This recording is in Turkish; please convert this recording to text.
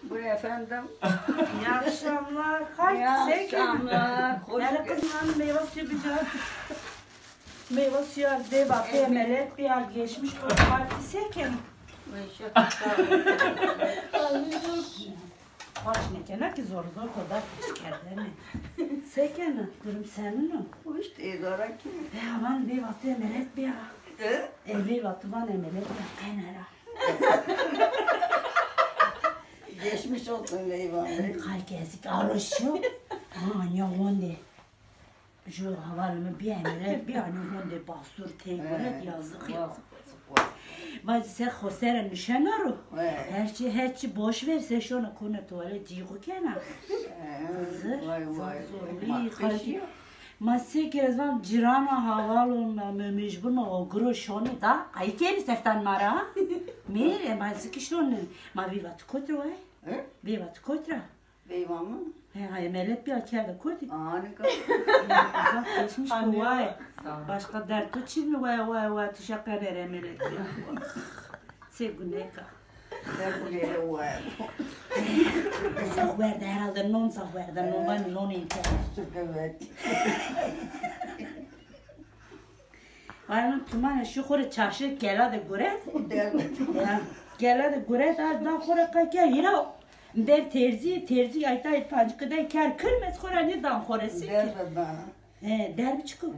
Bu efendim. İyi akşamlar. İyi akşamlar. Hoş Nerede geldin. kızım meyve suyu bir can. Meyve suyu de bak emelet bir ay geçmiş bu parti seken. Baş ne kena ki zor kadar çıkar mi? Seken durum senin o. Bu işte idare ki. Aman bir vatı emelet bir ay. Hı? Evi vatı van emelet bir kenara. Geçmiş olsun Leyvan Bey. Kay gezik arışıyor. Aman ya onde. Şu havalımı bir emelet bir anı onde basur teykuret yazık yazık. Bazı sen khosera nişanaro. Herçi boş ver sen şuna konu tuvalet ciğu kena. Vay vay. Zorli khalki. Masi kezan cirana havalona mecbur ma o groşoni da ay keni seftan mara. Mere bazı kişone ma vivat kotra vay. Vivat kotra. Leyvan mı? He melet bir akerde kodi. Harika. Uzak geçmiş bu vay. Başka dert için mi vay teşekkür ederim melet. Sevguneka. Dertleri var. Sahverde herhalde non sahverde non var non internet. Evet. Aynen tümane şu kore çarşı gela de göre. Devlet. Gela de göre da kore kaya hira. Der terzi ayta pancıkda kar kırmez kore ne dam koresi. Devlet bana. He der mi çıkıyor?